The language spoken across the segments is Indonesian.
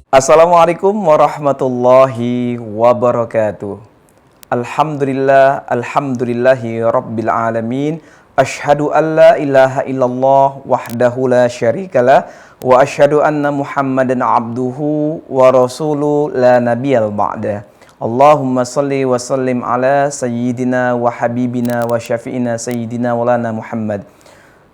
Assalamualaikum warahmatullahi wabarakatuh. Alhamdulillahi rabbil alamin. Asyhadu an la ilaha illallah wahdahu la syarikalah wa asyhadu anna Muhammadan abduhu wa rasuluh la nabiyal ba'da. Allahumma salli wa sallim ala sayyidina wa habibina wa syafi'ina sayyidina wa lana Muhammad.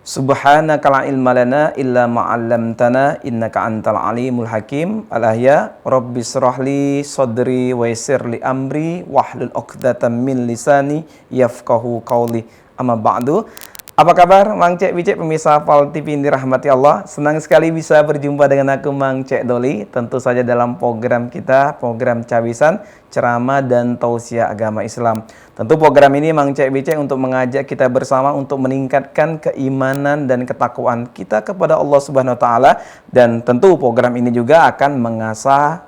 Subhanaka la ilma lana illa ma 'allamtana innaka antal alimul hakim. Al-ahya rabbi shrahli sadri wa yassirli amri wahlul 'uqdatam min lisani yafqahu qawli. Amma ba'du. Apa kabar Mang Cek Bicek pemirsa Fal TV yang dirahmati Allah? Senang sekali bisa berjumpa dengan aku Mang Cek Doli. Tentu saja dalam program kita, program Cawisan, Ceramah dan Tausiah Agama Islam. Tentu program ini Mang Cek Bicek untuk mengajak kita bersama untuk meningkatkan keimanan dan ketakwaan kita kepada Allah Subhanahu wa taala, dan tentu program ini juga akan mengasah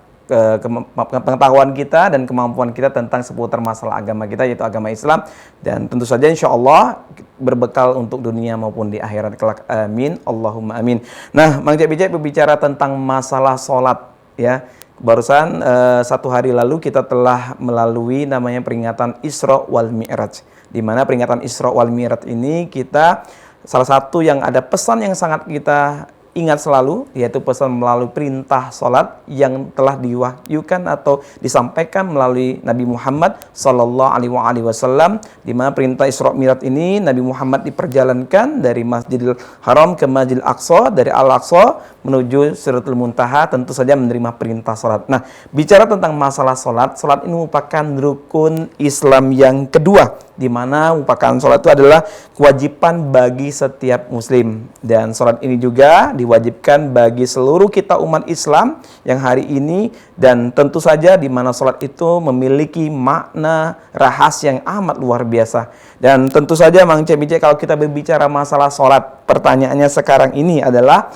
pengetahuan kita dan kemampuan kita tentang seputar masalah agama kita, yaitu agama Islam, dan tentu saja insya Allah berbekal untuk dunia maupun di akhirat kelak. Amin, Allahumma amin. Nah, Mang Cek Bicek berbicara tentang masalah sholat, ya. Barusan satu hari lalu kita telah melalui namanya peringatan Isra wal Mi'raj, di mana peringatan Isra wal Mi'raj ini kita salah satu yang ada pesan yang sangat kita ingat selalu, yaitu pesan melalui perintah sholat yang telah diwahyukan atau disampaikan melalui Nabi Muhammad Sallallahu Alaihi Wasallam, di mana perintah Isra Mi'raj ini Nabi Muhammad diperjalankan dari Masjidil Haram ke Masjidil Aqsa, dari Al-Aqsa menuju Sidratul Muntaha, tentu saja menerima perintah sholat. Nah, bicara tentang masalah sholat, sholat ini merupakan rukun Islam yang kedua, di mana merupakan sholat itu adalah kewajiban bagi setiap muslim, dan sholat ini juga diwajibkan bagi seluruh kita umat Islam yang hari ini, dan tentu saja di mana sholat itu memiliki makna rahasia yang amat luar biasa. Dan tentu saja Mang Cek Bicek, kalau kita berbicara masalah sholat, pertanyaannya sekarang ini adalah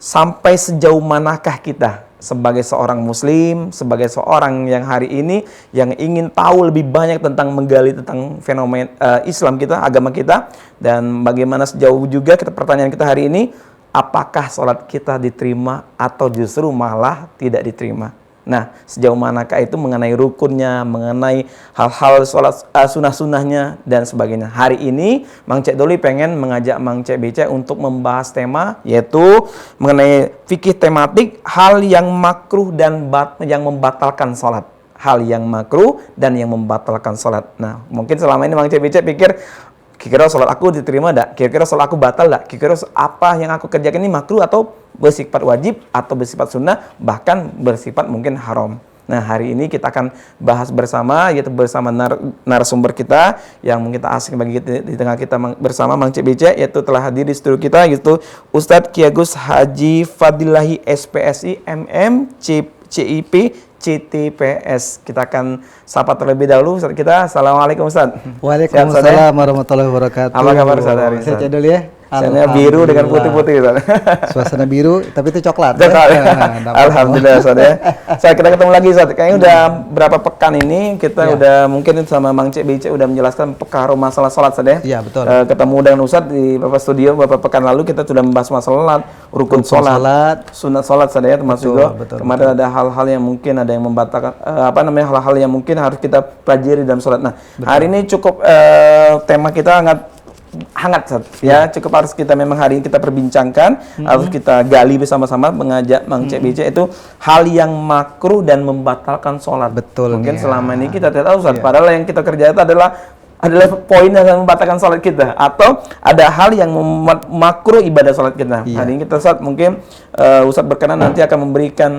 sampai sejauh manakah kita sebagai seorang muslim, sebagai seorang yang hari ini yang ingin tahu lebih banyak tentang menggali tentang fenomena Islam kita, agama kita, dan bagaimana sejauh juga pertanyaan kita hari ini, apakah sholat kita diterima atau justru malah tidak diterima. Nah, sejauh manakah itu mengenai rukunnya, mengenai hal-hal sholat sunnah-sunnahnya dan sebagainya. Hari ini Mang Cek Doli pengen mengajak Mang Cek Bicek untuk membahas tema, yaitu mengenai fikih tematik hal yang makruh dan yang membatalkan sholat. Hal yang makruh dan yang membatalkan sholat. Nah, mungkin selama ini Mang Cek Bicek pikir, kira-kira sholat aku diterima enggak? Kira-kira sholat aku batal enggak? Kira-kira apa yang aku kerjakan ini makruh atau bersifat wajib atau bersifat sunnah, bahkan bersifat mungkin haram. Nah, hari ini kita akan bahas bersama, yaitu bersama narasumber kita yang mungkin kita asing bagi kita, di tengah kita bersama Mang Cek Bicek, yaitu telah hadir di studio kita, yaitu Ustadz Ki Agus Haji Fadilahi SPSI MM CIP CTPS. Kita akan sapa terlebih dahulu Ustaz kita. Assalamualaikum Ustaz. Waalaikumsalam warahmatullahi wabarakatuh. Apa kabar Ustaz hari ini? Saya cek dulu ya. Warnanya biru dengan putih-putih Ustaz. Suasana biru tapi itu coklat. Coklat. Alhamdulillah Ustaz ya. Saya kita ketemu lagi Ustaz. Kayaknya udah berapa pekan ini kita udah mungkin sama Mang Cek Bicek udah menjelaskan perkara masalah salat Ustaz ya. Iya, betul. Ketemu dengan Ustaz di beberapa studio beberapa pekan lalu, kita sudah membahas masalah rukun salat, sunat salat Ustaz ya, termasuk juga kemarin ada hal-hal yang mungkin ada yang membatalkan hal-hal yang mungkin harus kita pelajari dalam salat. Nah, hari ini cukup tema kita hangat ya, cukup harus kita memang hari ini kita perbincangkan, harus kita gali bersama-sama, mengajak Mang Cek Bicek itu hal yang makruh dan membatalkan sholat. Betul. Mungkin selama ini kita tidak tahu Ustaz, padahal yang kita kerja itu adalah poin yang membatalkan sholat kita, atau ada hal yang makruh ibadah sholat kita. Hari ini kita Ustaz mungkin Ustaz berkenan nanti akan memberikan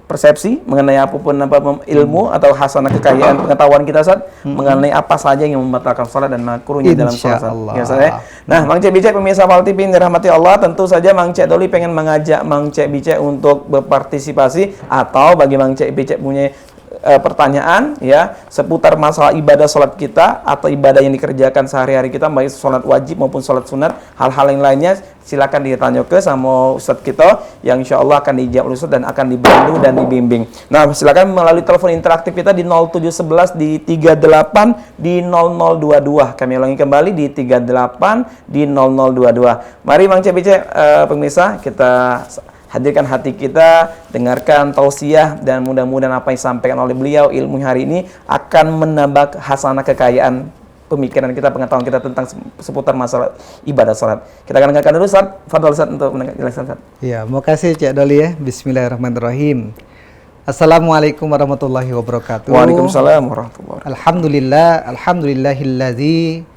persepsi mengenai apapun ilmu atau hasanah kekayaan pengetahuan kita Ustaz, mengenai apa saja yang membatalkan sholat dan makruhnya dalam sholat. Ya, ya. Nah, Mang Cek Bicek pemirsa Fal TV yang dirahmati Allah, tentu saja Mang Cek Doli pengen mengajak Mang Cek Bicek untuk berpartisipasi, atau bagi Mang Cek Bicek punya pertanyaan ya seputar masalah ibadah sholat kita atau ibadah yang dikerjakan sehari-hari kita, baik sholat wajib maupun sholat sunat, hal-hal yang lainnya, silakan ditanya ke sama Ustadz kita yang insya Allah akan dijawab Ustadz dan akan dibantu dan dibimbing. Nah, silakan melalui telepon interaktif kita di 0711 di 38 di 0022. Kami ulangi kembali di 38 di 0022. Mari Mang Cek Bicek pemirsa, kita Hadirkan hati kita, dengarkan tausiah, dan mudah-mudahan apa yang disampaikan oleh beliau, ilmu hari ini akan menambah hasanah kekayaan pemikiran kita, pengetahuan kita tentang seputar masalah ibadah salat. Kita akan dengarkan dulu Ustaz. Fadhol Ustaz untuk menjelaskan Ustaz. Iya, makasih Cik Doli ya. Bismillahirrahmanirrahim. Assalamualaikum warahmatullahi wabarakatuh. Waalaikumsalam warahmatullahi wabarakatuh. Alhamdulillahi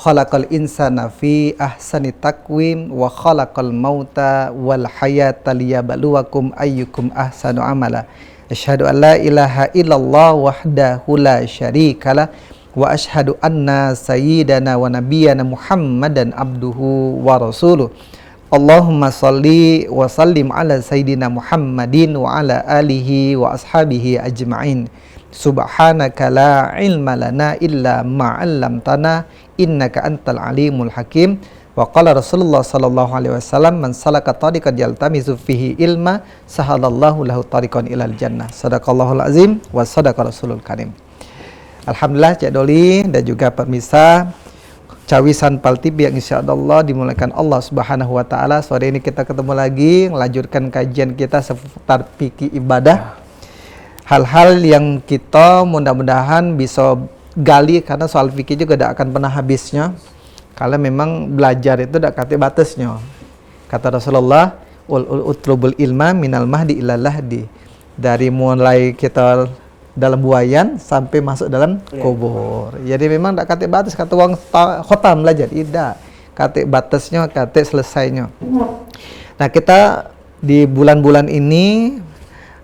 khalaqal insana fi ahsani taqwim wa khalaqal mauta wal hayata liyabluwakum ayyukum ahsanu amala. Asyhadu an la ilaha illallah wahdahu la syarikalah wa asyhadu anna sayyidana wa nabiyyana Muhammadan abduhu wa rasuluh. Allahumma salli wa sallim ala sayyidina Muhammadin wa ala alihi wa ashabihi ajma'in. Subhanaka la ilma lana illa ma 'allamtana innaka antal alimul hakim. Wa qala Rasulullah sallallahu alaihi wasallam, man salaka tariqan yaltamizu fihi ilma sahalallahu lahu tariqan ilal jannah. Sadaqallahul azim wa sadaqa rasulul karim. Alhamdulillah Cik Doli dan juga pemirsa Cawisan Pal TV yang insyaallah dimulakan Allah Subhanahu wa taala. Sore ini kita ketemu lagi melanjutkan kajian kita seputar fikih ibadah. Hal-hal yang kita mudah-mudahan bisa gali, karena soal fikih juga tidak akan pernah habisnya. Kalau memang belajar itu tidak kata batasnya. Kata Rasulullah, utlubul ilma minal mahdi ilal lahdi. Dari mulai kita dalam buayan sampai masuk dalam kubur. Jadi memang tak kata batas, kata orang khotam belajar, tidak. Kata batasnya, kata selesainya. Nah, kita di bulan-bulan ini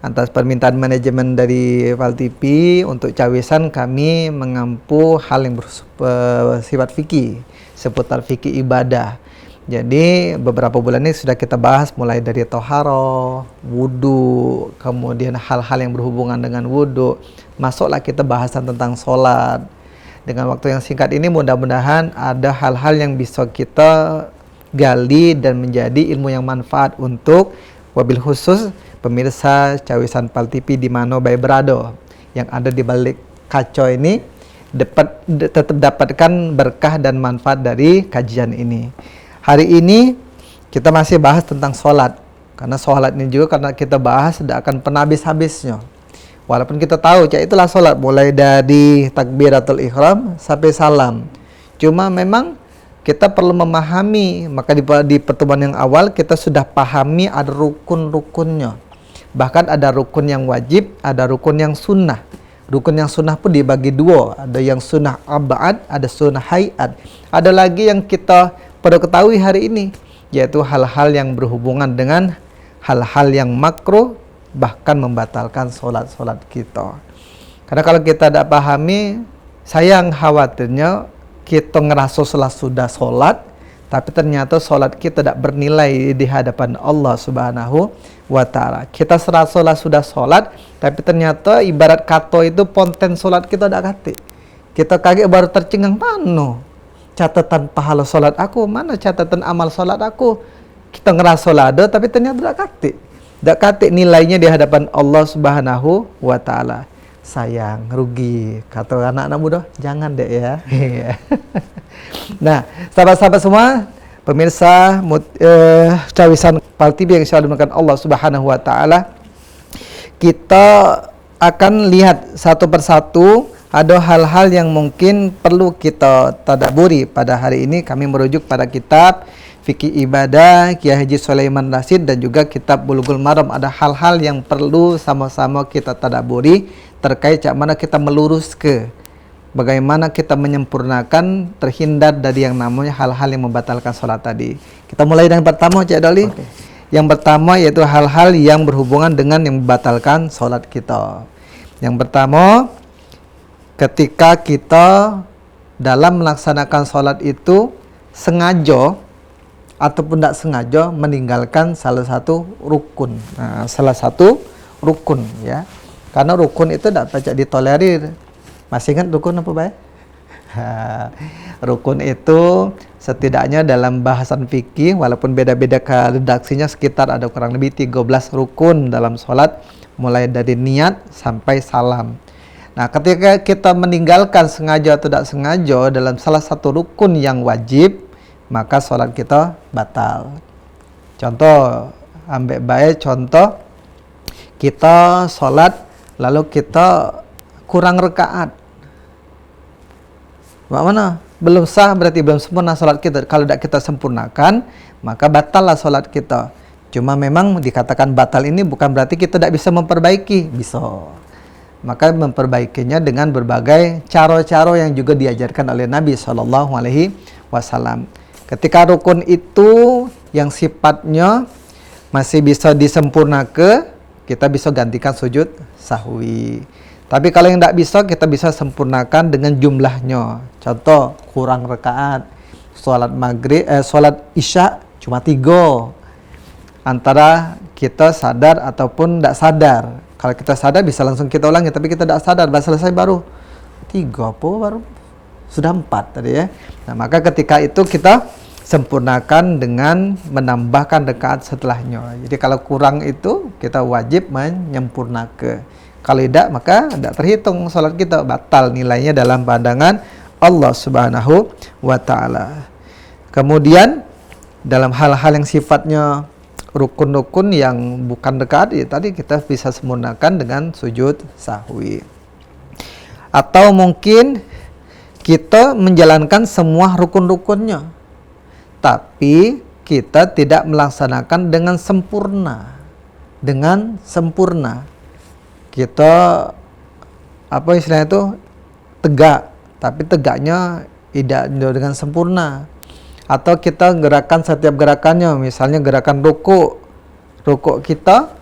atas permintaan manajemen dari Pal TV untuk Cawisan, kami mengampu hal yang bersifat fikih, seputar fikih ibadah. Jadi beberapa bulan ini sudah kita bahas mulai dari toharo, wudu, kemudian hal-hal yang berhubungan dengan wudu. Masuklah kita bahasan tentang sholat. Dengan waktu yang singkat ini mudah-mudahan ada hal-hal yang bisa kita gali dan menjadi ilmu yang manfaat untuk wabil khusus pemirsa Cawisan Pal TV di mana baik berada yang ada di balik kaca ini tetap dapatkan berkah dan manfaat dari kajian ini. Hari ini kita masih bahas tentang sholat, karena sholat ini juga karena kita bahas tidak akan pernah habis-habisnya. Walaupun kita tahu ya itulah sholat, mulai dari takbiratul ihram sampai salam. Cuma memang kita perlu memahami, maka di pertemuan yang awal kita sudah pahami ada rukun-rukunnya. Bahkan ada rukun yang wajib, ada rukun yang sunnah. Rukun yang sunnah pun dibagi dua, ada yang sunnah abad, ada sunnah hayat. Ada lagi yang kita perlu ketahui hari ini, yaitu hal-hal yang berhubungan dengan hal-hal yang makruh, bahkan membatalkan sholat-sholat kita. Karena kalau kita tidak pahami, sayang khawatirnya kita ngerasa sudah sholat, tapi ternyata sholat kita tidak bernilai di hadapan Allah Subhanahu wa ta'ala. Kita serasa sudah sholat, tapi ternyata ibarat kato itu konten sholat kita tidak kati. Kita kaget baru tercengang, mana catatan pahala sholat aku, mana catatan amal sholat aku. Kita ngerasa ada, tapi ternyata tidak kati nilainya di hadapan Allah Subhanahu wa ta'ala. Sayang, rugi. Kata anak-anak muda, jangan deh ya. Nah, sahabat-sahabat semua, pemirsa Cawisan Pal TV yang insyaallah dimuliakan Allah Subhanahu wa ta'ala, kita akan lihat satu persatu. Ada hal-hal yang mungkin perlu kita tadabburi pada hari ini. Kami merujuk pada kitab Fikih Ibadah Kiai Haji Sulaiman Rasyid dan juga kitab Bulughul Maram. Ada hal-hal yang perlu sama-sama kita tadabburi terkait bagaimana kita melurus bagaimana kita menyempurnakan terhindar dari yang namanya hal-hal yang membatalkan sholat tadi. Kita mulai dengan pertama, Cik Doli. Okay. Yang pertama yaitu hal-hal yang berhubungan dengan yang membatalkan sholat kita. Yang pertama, ketika kita dalam melaksanakan sholat itu sengaja ataupun tidak sengaja meninggalkan salah satu rukun. Nah, salah satu rukun ya. Karena rukun itu tidak pacak ditolerir. Masih ingat rukun apa, Bay? Rukun itu setidaknya dalam bahasan fikih, walaupun beda-beda redaksinya, sekitar ada kurang lebih 13 rukun dalam sholat, mulai dari niat sampai salam. Nah, ketika kita meninggalkan sengaja atau tidak sengaja dalam salah satu rukun yang wajib, maka sholat kita batal. Contoh, ambek baik contoh kita sholat lalu kita kurang rakaat. Mana? Belum sah, berarti belum sempurna sholat kita. Kalau tidak kita sempurnakan, maka batallah sholat kita. Cuma memang dikatakan batal ini bukan berarti kita tidak bisa memperbaiki. Bisa. Maka memperbaikinya dengan berbagai cara-cara yang juga diajarkan oleh Nabi SAW. Ketika rukun itu yang sifatnya masih bisa disempurnakan, kita bisa gantikan sujud sahwi. Tapi kalau yang tidak bisa, kita bisa sempurnakan dengan jumlahnya. Contoh, kurang rakaat. Sholat isya cuma 3. Antara kita sadar ataupun tidak sadar. Kalau kita sadar bisa langsung kita ulangi, tapi kita tidak sadar, baru selesai baru 3 apa baru sudah 4 tadi ya. Nah, maka ketika itu kita sempurnakan dengan menambahkan rakaat setelahnya. Jadi kalau kurang itu kita wajib menyempurnakan. Kalau tidak, maka tidak terhitung sholat kita, batal nilainya dalam pandangan Allah Subhanahu wa Ta'ala. Kemudian dalam hal-hal yang sifatnya rukun-rukun yang bukan rakaat, ya tadi kita bisa sempurnakan dengan sujud sahwi. Atau mungkin kita menjalankan semua rukun-rukunnya, tapi kita tidak melaksanakan dengan sempurna. Kita apa istilahnya itu tegak, tapi tegaknya tidak dengan sempurna. Atau kita gerakan setiap gerakannya, misalnya gerakan rukuk kita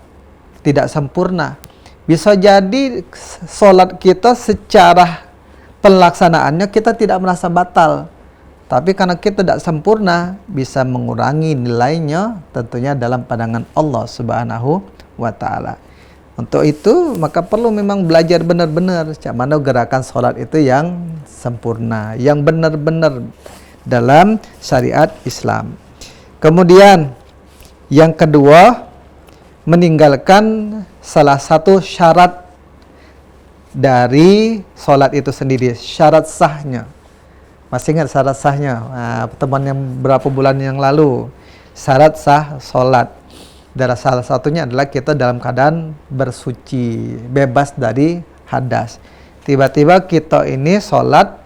tidak sempurna. Bisa jadi sholat kita secara pelaksanaannya kita tidak merasa batal, tapi karena kita tidak sempurna bisa mengurangi nilainya tentunya dalam pandangan Allah Subhanahu wa Ta'ala. Untuk itu maka perlu memang belajar benar-benar bagaimana gerakan sholat itu yang sempurna, yang benar-benar dalam syariat Islam. Kemudian yang kedua, meninggalkan salah satu syarat dari sholat itu sendiri, syarat sahnya. Masih ingat syarat sahnya? Pertemuan yang berapa bulan yang lalu, syarat sah sholat. Dan salah satunya adalah kita dalam keadaan bersuci, bebas dari hadas. Tiba-tiba kita ini sholat,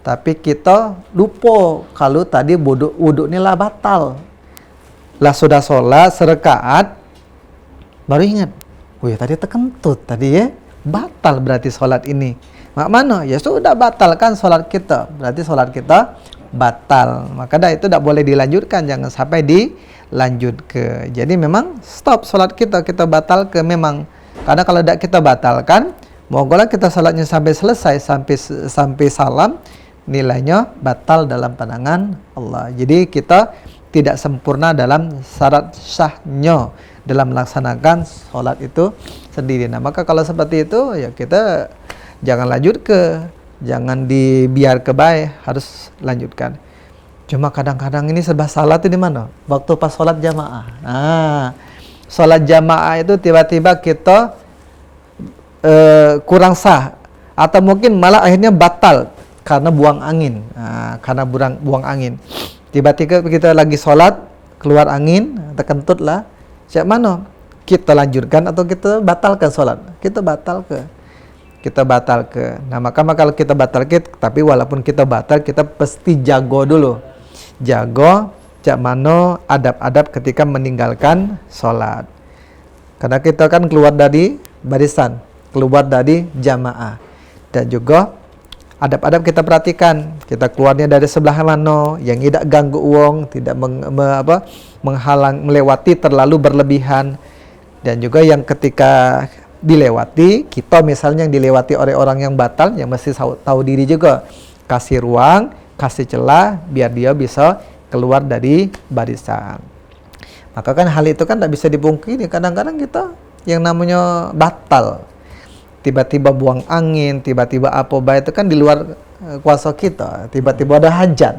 tapi kita lupa kalau tadi wudhu ini lah batal. Lah sudah sholat serakaat, baru ingat, wih tadi terkentut tadi ya, batal berarti sholat ini. Mana? Ya sudah batalkan sholat kita, berarti sholat kita batal. Maka itu tidak boleh dilanjutkan, jangan sampai dilanjut ke. Jadi memang stop sholat kita batal ke memang. Karena kalau tidak kita batalkan, moga kita sholatnya sampai selesai, sampai salam, nilainya batal dalam pandangan Allah. Jadi kita tidak sempurna dalam syarat sahnya dalam melaksanakan sholat itu sendiri. Nah maka kalau seperti itu ya kita jangan lanjut ke, jangan dibiar ke baik, harus lanjutkan. Cuma kadang-kadang ini serba salah itu di mana? Waktu pas sholat jamaah. Nah, sholat jamaah itu tiba-tiba kita kurang sah, atau mungkin malah akhirnya batal karena buang angin. Nah, karena buang angin. Tiba-tiba kita lagi sholat keluar angin, terkentut lah. Siap mana? Kita lanjutkan atau kita batalkan sholat? Kita batal ke. Nah maka kalau kita batal ke, tapi walaupun kita batal, kita pasti jago dulu. Jago cak mano adab-adab ketika meninggalkan sholat. Karena kita kan keluar dari barisan, keluar dari jamaah. Dan juga adab-adab kita perhatikan. Kita keluarnya dari sebelah mana yang tidak ganggu uang, tidak menghalang, melewati terlalu berlebihan. Dan juga yang ketika dilewati, kita misalnya yang dilewati oleh orang yang batal, yang mesti tahu diri juga, kasih ruang, kasih celah biar dia bisa keluar dari barisan. Maka kan hal itu kan tidak bisa dipungkiri. Kadang-kadang kita yang namanya batal, tiba-tiba buang angin, tiba-tiba apa baik, itu kan di luar kuasa kita. Tiba-tiba ada hajat,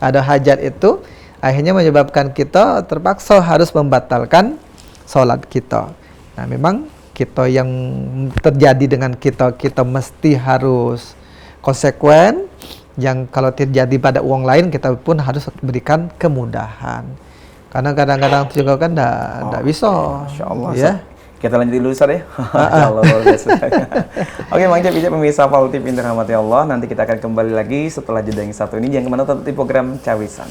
ada hajat itu akhirnya menyebabkan kita terpaksa harus membatalkan sholat kita. Nah memang kita yang terjadi dengan kita mesti harus konsekuen. Yang kalau terjadi pada uang lain, kita pun harus berikan kemudahan. Karena kadang-kadang juga kan enggak bisa. Masya Allah. Ya. Kita lanjut dulu Ustaz ya. Masya Allah, luar biasa. Oke, Mang Cek pemirsa Faul TV yang dirahmati Allah. Nanti kita akan kembali lagi setelah jeda yang satu ini. Jangan kemana, tetap di program Cawisan.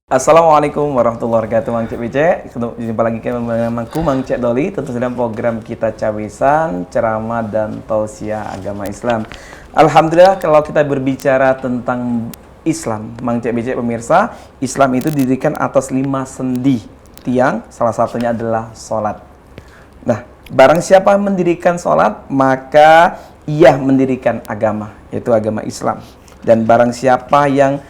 Assalamualaikum warahmatullahi wabarakatuh, Mang Cek BC. Jumpa lagi dengan aku, Mang Cek Doli, tentu dalam program kita Cawisan, ceramah dan tausiah agama Islam. Alhamdulillah, kalau kita berbicara tentang Islam, Mang Cek BC pemirsa, Islam itu didirikan atas 5 sendi tiang, salah satunya adalah sholat. Nah, barang siapa mendirikan sholat, maka ia mendirikan agama, yaitu agama Islam. Dan barang siapa yang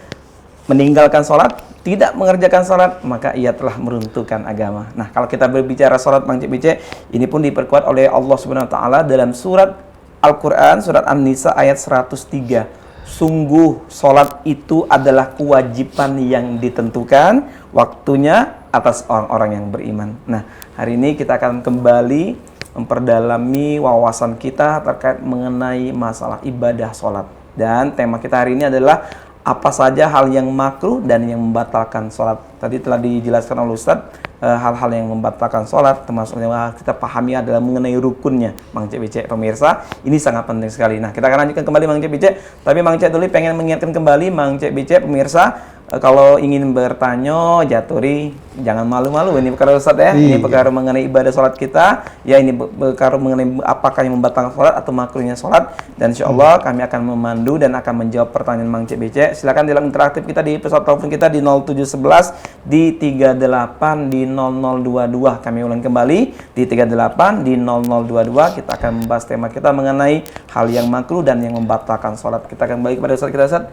meninggalkan sholat, tidak mengerjakan sholat, maka ia telah meruntuhkan agama. Nah, kalau kita berbicara sholat, Mang Cek BC, ini pun diperkuat oleh Allah Subhanahu wa taala dalam surat Al-Qur'an, surat An-Nisa ayat 103. Sungguh sholat itu adalah kewajiban yang ditentukan waktunya atas orang-orang yang beriman. Nah, hari ini kita akan kembali memperdalami wawasan kita terkait mengenai masalah ibadah sholat. Dan tema kita hari ini adalah apa saja hal yang makruh dan yang membatalkan sholat. Tadi telah dijelaskan oleh Ustaz hal-hal yang membatalkan sholat, termasuk yang kita pahami adalah mengenai rukunnya, Mang Cek BC pemirsa. Ini sangat penting sekali. Nah, kita akan lanjutkan kembali Mang Cek BC. Tapi Mang Cek dulu pengen mengingatkan kembali Mang Cek BC pemirsa, kalau ingin bertanya, jaturi, jangan malu-malu. Ini perkara Ustaz ya. Ini perkara mengenai ibadah sholat kita. Ya, ini perkara mengenai apakah yang membatalkan sholat atau makruhnya sholat. Dan insya Allah kami akan memandu dan akan menjawab pertanyaan Mang Cek BC. Silakan dalam interaktif kita di pesawat telepon kita di 0711 di 38 di 0022. Kami ulang kembali di 38 di 0022. Kita akan membahas tema kita mengenai hal yang makruh dan yang membatalkan sholat. Kita akan kembali kepada Ustaz kita, Ustaz.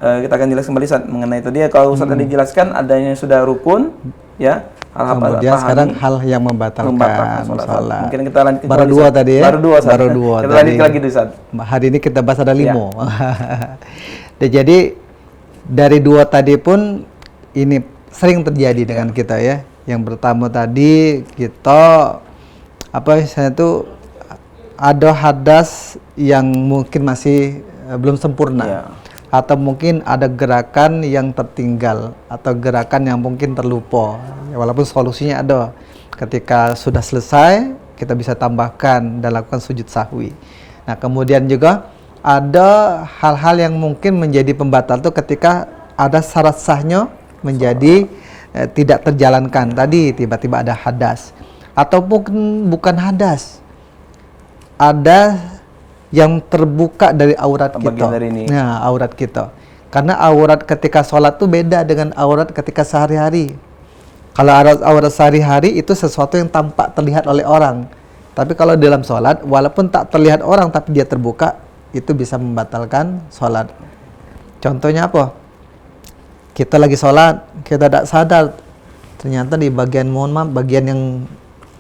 Kita akan jelaskan kembali Ustaz mengenai tadi ya, kalau Ustaz tadi jelaskan adanya sudah rukun ya, kemudian sekarang hal yang membatalkan sholat. Mungkin kita lanjut baru dua Ustaz. Tadi ya, baru dua kita lanjut lagi dulu Ustaz. Hari ini kita bahas ada 5 ya. Jadi dari 2 tadi pun ini sering terjadi dengan kita ya. Yang pertama tadi kita misalnya tuh ada hadas yang mungkin masih belum sempurna ya. Atau mungkin ada gerakan yang tertinggal atau gerakan yang mungkin terlupa ya, walaupun solusinya ada. Ketika sudah selesai kita bisa tambahkan dan lakukan sujud sahwi. Nah, kemudian juga ada hal-hal yang mungkin menjadi pembatal itu ketika ada syarat sahnya menjadi tidak terjalankan. Tadi tiba-tiba ada hadas atau bukan hadas, ada yang terbuka dari aurat kita. Nah, aurat kita. Karena aurat ketika sholat tuh beda dengan aurat ketika sehari-hari. Kalau aurat sehari-hari itu sesuatu yang tampak terlihat oleh orang. Tapi kalau dalam sholat, walaupun tak terlihat orang tapi dia terbuka, itu bisa membatalkan sholat. Contohnya apa? Kita lagi sholat, kita tidak sadar, ternyata di bagian, mohon maaf, bagian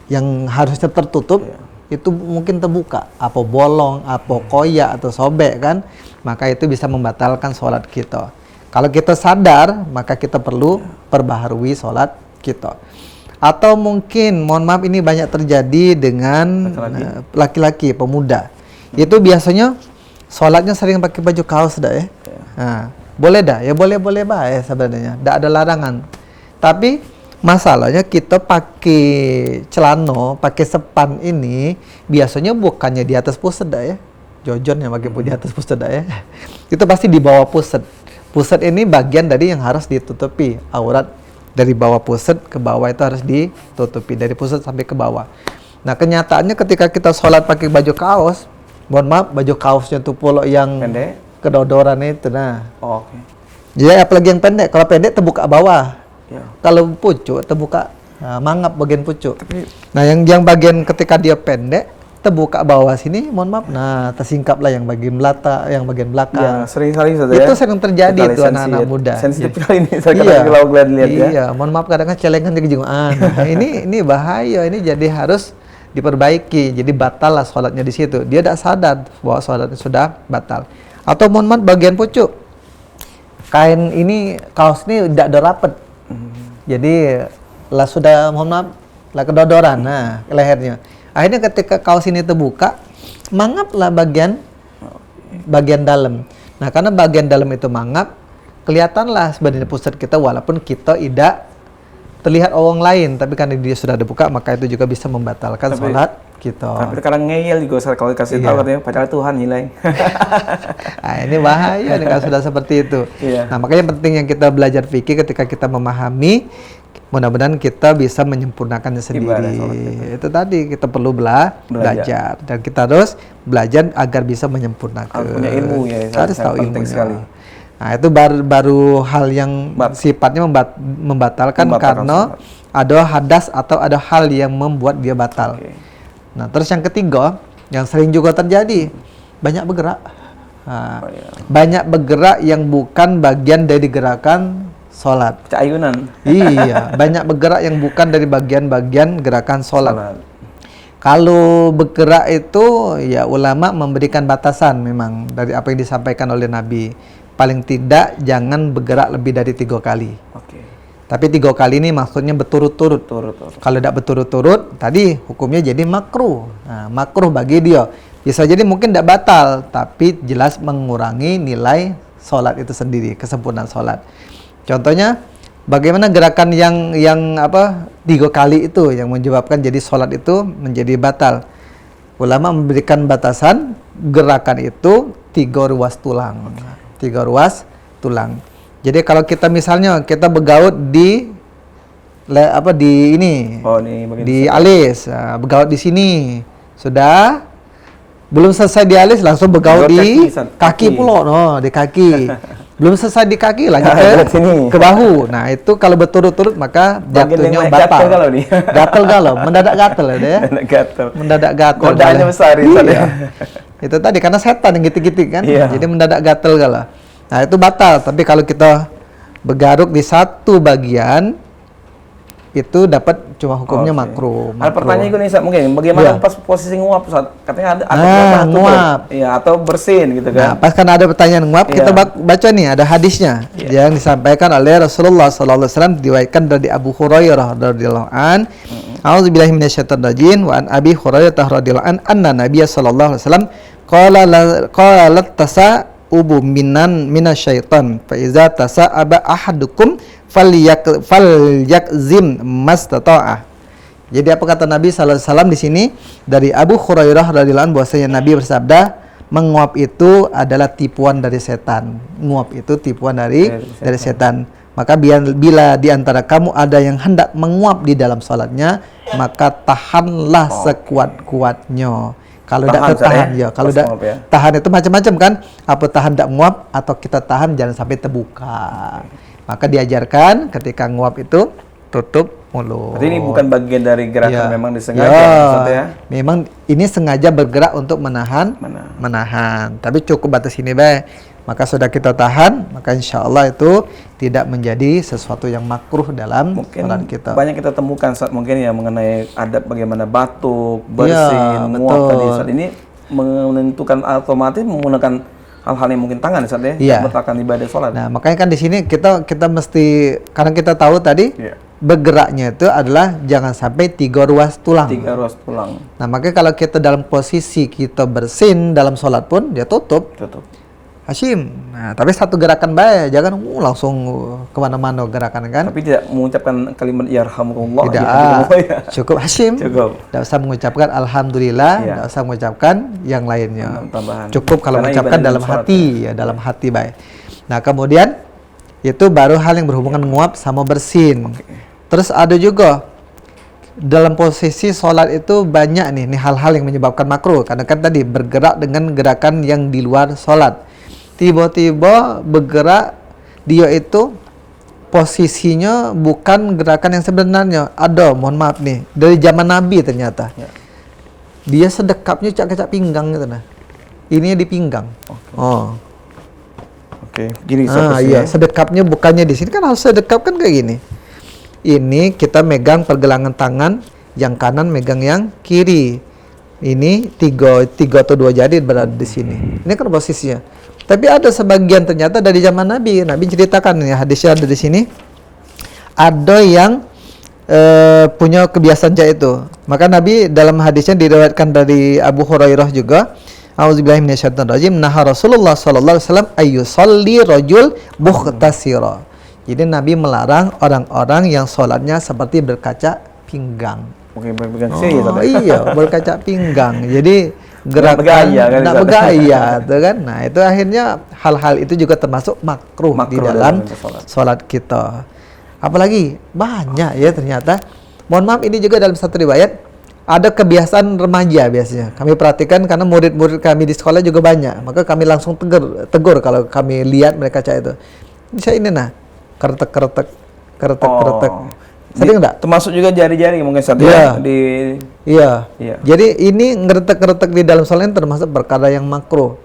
yang harusnya tertutup, itu mungkin terbuka, apa bolong, apa koyak atau sobek kan, maka itu bisa membatalkan sholat kita. Kalau kita sadar, maka kita perlu perbaharui sholat kita. Atau mungkin, mohon maaf, ini banyak terjadi dengan laki-laki, pemuda. Itu biasanya sholatnya sering pakai baju kaos dah ya. Nah, boleh dah, ya boleh baik sebenarnya, tidak ada larangan. Tapi masalahnya kita pakai celana, pakai sepan ini biasanya bukannya di atas pusat dah ya. Jojon yang pakai di atas pusat dah ya. Itu pasti di bawah pusat. Pusat ini bagian dari yang harus ditutupi. Aurat dari bawah pusat ke bawah itu harus ditutupi, dari pusat sampai ke bawah. Nah, kenyataannya ketika kita sholat pakai baju kaos, mohon maaf, baju kaosnya tuh polo yang pendek, kedodoran itu. Nah, jadi apalagi yang pendek. Kalau pendek terbuka bawah. Kalau pucuk terbuka mangap bagian pucuk. Nah, yang bagian ketika dia pendek terbuka bawah sini, mohon maaf, nah tersingkaplah yang bagian belakang, yang bagian belakang. Ya, sering kali itu sering terjadi tuh anak-anak muda. Sensitif kali ini saya kalau lihat ya. Iya, mohon maaf kadang-kadang celengan di kejungan. ini bahaya, ini jadi harus diperbaiki. Jadi batal lah sholatnya di situ. Dia tidak sadar bahwa sholatnya sudah batal. Atau mohon maaf bagian pucuk. Kain ini, kaos ini tidak ada rapat. Jadi lah sudah, mohon maaf, lah kedodoran. Nah, lehernya. Akhirnya ketika kaos ini terbuka, mangaplah bagian dalam. Nah, karena bagian dalam itu mangap, kelihatanlah sebenarnya pusat kita walaupun kita tidak terlihat orang lain, tapi karena dia sudah dibuka, maka itu juga bisa membatalkan sholat kita. Tapi kadang ngeyel juga kalau dikasih tahu katanya padahal Tuhan nilai. Nah, ini bahaya nih kalau sudah seperti itu. Nah, makanya penting yang kita belajar fikih ketika kita memahami, mudah-mudahan kita bisa menyempurnakannya sendiri. Itu tadi kita perlu belajar dan kita harus belajar agar bisa menyempurnakan. Punya ilmu ya. Harus tahu ilmu sekali. Nah, itu baru hal yang sifatnya membatalkan karena ada hadas atau ada hal yang membuat dia batal. Nah, terus yang ketiga, yang sering juga terjadi, banyak bergerak. Nah, banyak bergerak yang bukan bagian dari gerakan sholat. Ayunan. Iya, banyak bergerak yang bukan dari bagian-bagian gerakan sholat. Kalau bergerak itu, ya ulama memberikan batasan memang dari apa yang disampaikan oleh Nabi. Paling tidak jangan bergerak lebih dari 3 kali. Tapi 3 kali ini maksudnya berturut-turut. Kalau tidak berturut-turut, tadi hukumnya jadi makruh. Nah, makruh bagi dia. Bisa jadi mungkin tidak batal, tapi jelas mengurangi nilai sholat itu sendiri, kesempurnaan sholat. Contohnya, bagaimana gerakan yang 3 kali itu yang menyebabkan jadi sholat itu menjadi batal. Ulama memberikan batasan gerakan itu 3 ruas tulang. 3 ruas tulang. Jadi kalau kita misalnya kita bergaut di alis, bergaut di sini, sudah belum selesai di alis langsung bergaut di kaki pula, di kaki. Belum selesai di kaki lanjut ke bahu. Nah, itu kalau berturut-turut maka jatuhnya batal. Gatel galau, mendadak gatel ya. Mendadak gatel. Godanya besar itu. Itu tadi karena setan yang gitu-gitu kan. Jadi mendadak gatel galau. Nah, itu batal. Tapi kalau kita bergaruk di satu bagian itu dapat cuma hukumnya makruh. Ada pertanyaan gue nih, mungkin bagaimana pas posisi nguap, katanya ada nguap. Iya, atau bersin gitu kan. Nah, pas kan ada pertanyaan nguap, kita baca nih ada hadisnya yang disampaikan oleh Rasulullah sallallahu alaihi wasallam, diriwayatkan dari Abu Hurairah radhiyallahu an. A'udzubillahi minasyaitonir rajim wa an Abi Hurairah radhiyallahu an anna Nabiy sallallahu alaihi wasallam qala tasa'ubu minasyaiton fa iza tasa'aba ahadukum falyakzim mastata'ah. Jadi apa kata Nabi sallallahu alaihi wasallam di sini dari Abu Hurairah radhiyallahu anhu bahwasanya Nabi bersabda, menguap itu adalah tipuan dari setan. Nguap itu tipuan dari setan. Maka bila di antara kamu ada yang hendak menguap di dalam salatnya, maka tahanlah sekuat-kuatnya. Kalau tidak tahan kalau tidak tahan itu macam-macam kan. Apa tahan tidak menguap atau kita tahan jangan sampai terbuka. Maka diajarkan ketika nguap itu tutup mulut. Berarti ini bukan bagian dari gerakan, memang disengaja. Memang ini sengaja bergerak untuk menahan. Tapi cukup batas ini baik. Maka sudah kita tahan, maka insya Allah itu tidak menjadi sesuatu yang makruh dalam sholat kita. Banyak kita temukan saat mungkin ya mengenai adab bagaimana batuk, bersin, nguap tadi. Saat ini menentukan otomatis menggunakan hal-hal yang mungkin tangan saat membatalkan ibadah sholat. Nah, makanya kan di sini kita mesti, karena kita tahu tadi bergeraknya itu adalah jangan sampai 3 ruas tulang. 3 ruas tulang. Nah, makanya kalau kita dalam posisi kita bersin dalam sholat pun dia tutup. Hashim. Nah, tapi satu gerakan baik, jangan langsung kemana-mana gerakan kan. Tapi tidak mengucapkan kalimat yarhamukallah. Tidak. Cukup Hashim. Cukup. Tidak usah mengucapkan alhamdulillah, tidak usah mengucapkan yang lainnya. Cukup kalau mengucapkan dalam hati, dalam hati baik. Nah, kemudian itu baru hal yang berhubungan nguap sama bersin. Terus ada juga dalam posisi sholat itu banyak nih hal-hal yang menyebabkan makruh. Karena kan tadi bergerak dengan gerakan yang di luar sholat. Tiba-tiba bergerak, dia itu posisinya bukan gerakan yang sebenarnya. Mohon maaf nih, dari zaman Nabi ternyata. Dia sedekapnya kecak pinggang gitu nah. Ini di pinggang. Gini sedekapnya bukannya di sini kan harus sedekap kan kayak gini. Ini kita megang pergelangan tangan, yang kanan megang yang kiri. Ini 3 atau 2 jari berada di sini. Ini kan posisinya. Tapi ada sebagian ternyata dari zaman Nabi ceritakan, ya hadisnya ada di sini. Ada yang punya kebiasaan itu. Maka Nabi dalam hadisnya diriwayatkan dari Abu Hurairah juga, A'udzubillahi minasyaitonirrajim, naha Rasulullah sallallahu alaihi wasallam ayyusalli rajul mukhtasira. Jadi Nabi melarang orang-orang yang sholatnya seperti berkaca pinggang. Oke, berpegang sih ya. Iya, berkaca pinggang. Jadi gerakan nggak bergaya, tuh kan? Nah itu akhirnya hal-hal itu juga termasuk makruh di dalam sholat kita. Apalagi banyak ya ternyata. Mohon maaf, ini juga dalam satu riwayat ada kebiasaan remaja biasanya. Kami perhatikan karena murid-murid kami di sekolah juga banyak. Maka kami langsung tegur kalau kami lihat mereka kaca itu. Bisa ini nah, keretek. Sering enggak? Termasuk juga jari-jari mungkin satu ya di Iya. Jadi ini ngeretek-ngeretek di dalam sholat termasuk perkara yang makruh.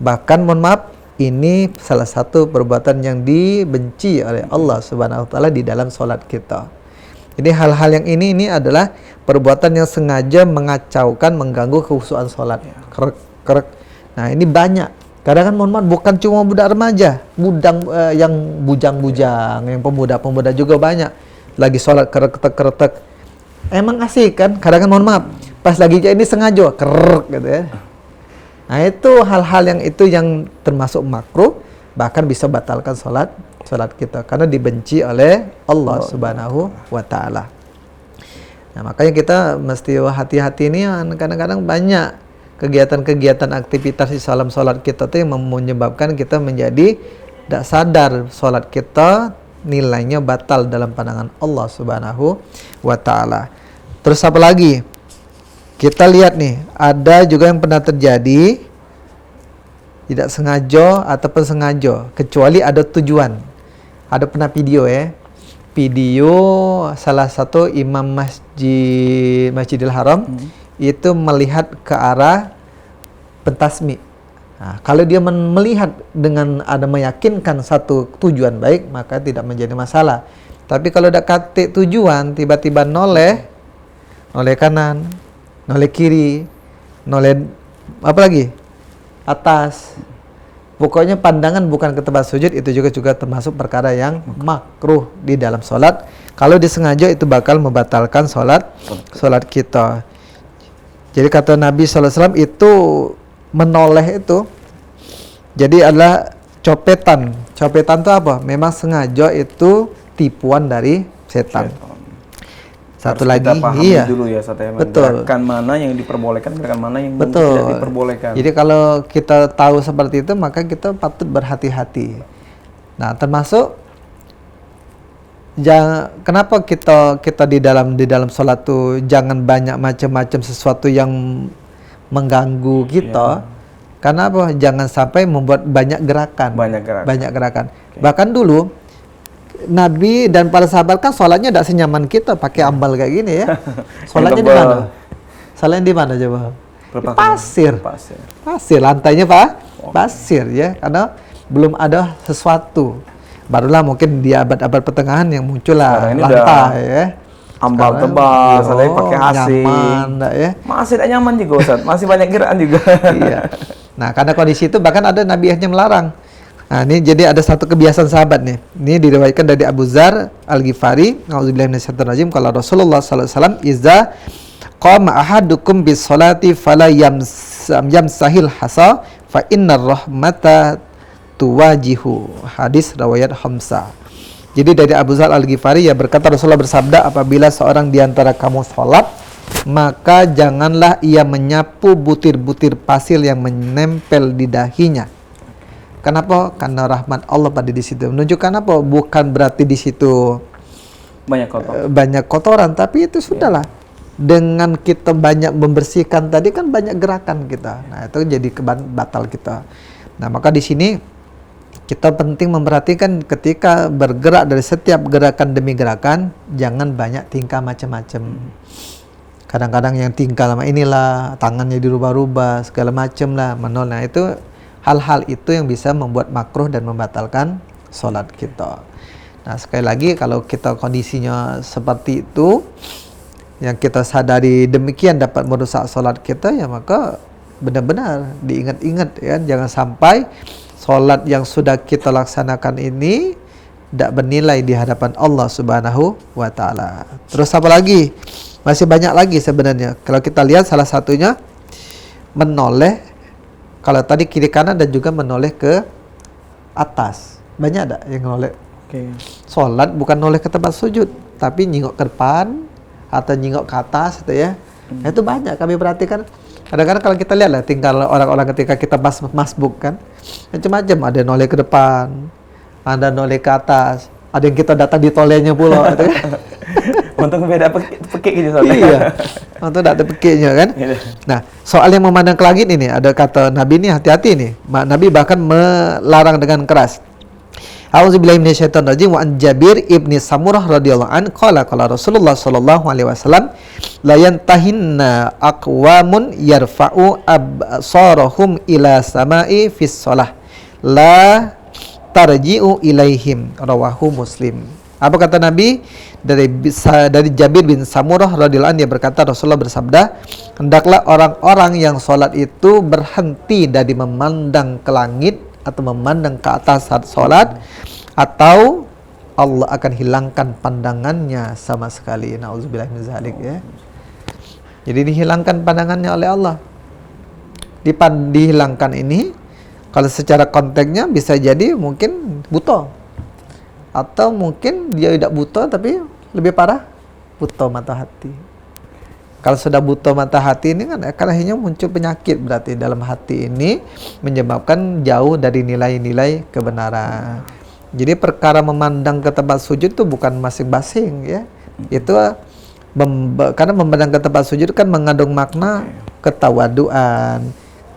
Bahkan mohon maaf, ini salah satu perbuatan yang dibenci oleh Allah Subhanahu wa taala di dalam sholat kita. Jadi hal-hal yang ini adalah perbuatan yang sengaja mengacaukan, mengganggu kekhusyuan sholat. Kerek. Nah ini banyak. Kadang kan mohon maaf, bukan cuma budak remaja, yang bujang-bujang, yang pemuda-pemuda juga banyak. Lagi sholat keretek. Emang asik kan? Kadang kan mohon maaf, pas lagi ini sengaja kerek gitu ya. Nah itu hal-hal yang termasuk makruh, bahkan bisa batalkan sholat kita karena dibenci oleh Allah Subhanahu wa taala. Nah, makanya kita mesti hati-hati nih, kadang-kadang banyak kegiatan-kegiatan aktivitas di dalam sholat kita tuh yang menyebabkan kita menjadi tidak sadar sholat kita nilainya batal dalam pandangan Allah Subhanahu wa taala. Terus apa lagi? Kita lihat nih, ada juga yang pernah terjadi tidak sengaja ataupun sengaja, kecuali ada tujuan. Ada pernah video salah satu imam Masjidil Haram itu melihat ke arah pentasmi. Nah, kalau dia melihat dengan ada meyakinkan satu tujuan baik, maka tidak menjadi masalah. Tapi kalau ada kate tujuan, tiba-tiba noleh kanan, noleh kiri, noleh apa lagi? Atas. Pokoknya pandangan bukan ke tempat sujud, itu juga termasuk perkara yang makruh di dalam sholat. Kalau disengaja itu bakal membatalkan sholat kita. Jadi kata Nabi SAW itu menoleh itu, jadi adalah copetan. Copetan itu apa? Memang sengaja itu tipuan dari setan. Satu harus lagi, kita pahami dulu ya, betul. Gerakan mana yang diperbolehkan, gerakan mana yang tidak diperbolehkan. Jadi kalau kita tahu seperti itu, maka kita patut berhati-hati. Nah, termasuk kenapa kita di dalam sholat tuh jangan banyak macam-macam sesuatu yang mengganggu kita. Karena apa? Jangan sampai membuat banyak gerakan. Okay. Bahkan dulu Nabi dan para sahabat kan sholatnya tidak senyaman kita pakai ambal kayak gini ya. Sholatnya di mana? Sholatnya di mana coba? Pasir. Lantainya pasir ya, karena belum ada sesuatu. Barulah mungkin di abad-abad pertengahan yang muncullah lantai ya. Ambal tebal, saya pakai AC. Nyaman, ya. Masih tidak nyaman juga Ustaz, masih banyak gerakan juga. Iya. Nah, karena kondisi itu bahkan ada Nabi akhirnya melarang. Nah, ini jadi ada satu kebiasaan sahabat nih. Ini diriwayatkan dari Abu Dzar Al-Ghifari, A'udzubillahi minasyaitonirrajim, kalau Rasulullah sallallahu alaihi wasallam, "Iza qama ahadukum bis salati fala yamsahil hasa fa innar rahmata tuwajihu." Hadis riwayat Hamzah. Jadi dari Abu Dzar Al-Ghifari ya berkata, Rasulullah bersabda, apabila seorang di antara kamu sholat, maka janganlah ia menyapu butir-butir pasir yang menempel di dahinya. Kenapa? Karena rahmat Allah pada di situ. Menunjukkan apa? Bukan berarti di situ banyak kotoran, tapi itu sudahlah. Dengan kita banyak membersihkan tadi kan banyak gerakan kita. Nah, itu jadi batal kita. Nah, maka di sini kita penting memperhatikan ketika bergerak dari setiap gerakan demi gerakan, jangan banyak tingkah macam-macam. Kadang-kadang yang tingkah lama inilah, tangannya dirubah-rubah, segala macam lah, menolak. Nah, itu hal-hal itu yang bisa membuat makruh dan membatalkan sholat kita. Nah, sekali lagi kalau kita kondisinya seperti itu, yang kita sadari demikian dapat merusak sholat kita, ya maka benar-benar diingat-ingat ya, jangan sampai sholat yang sudah kita laksanakan ini tidak bernilai di hadapan Allah Subhanahu wa taala. Terus apa lagi? Masih banyak lagi sebenarnya. Kalau kita lihat salah satunya menoleh, kalau tadi kiri kanan dan juga menoleh ke atas. Banyak ada yang menoleh. Sholat bukan noleh ke tempat sujud, tapi nyingok ke depan atau nyingok ke atas gitu ya. Nah, itu banyak kami perhatikan. Kadang-kadang kalau kita lihat lah tinggal orang-orang ketika kita masbuk kan, macam-macam, ada yang noleh ke depan, ada noleh ke atas, ada yang kita datang di tolenya pula gitu kan. Untung beda pekik gitu soalnya. Iya. Untung tidak ada pekiknya kan. Nah, soal yang memandang ke langit ini, ada kata Nabi ini hati-hati nih. Nabi bahkan melarang dengan keras. A'udzubillahi minasyaitonirrajim. Wa an Jabir ibni Samurah radhiyallahu an qala Rasulullah sallallahu alaihi wasallam la yantahinna aqwamun yarfa'u absarahum ila sama'i fis shalah la tarji'u ilaihim, rawahu Muslim. Apa kata Nabi? Dari Jabir bin Samurah radhiyallahu anhu, dia berkata, Rasulullah bersabda, hendaklah orang-orang yang sholat itu berhenti dari memandang ke langit atau memandang ke atas saat sholat, atau Allah akan hilangkan pandangannya sama sekali. Nauzubillah min zalik ya. Jadi dihilangkan pandangannya oleh Allah. Dihilangkan ini kalau secara konteksnya bisa jadi mungkin buta, atau mungkin dia tidak buta tapi lebih parah, buta mata hati. Kalau sudah buta mata hati ini kan akhirnya muncul penyakit, berarti dalam hati ini menyebabkan jauh dari nilai-nilai kebenaran. Jadi perkara memandang ke tempat sujud itu bukan masing-masing ya. Itu karena memandang ke tempat sujud kan mengandung makna ketawaduan,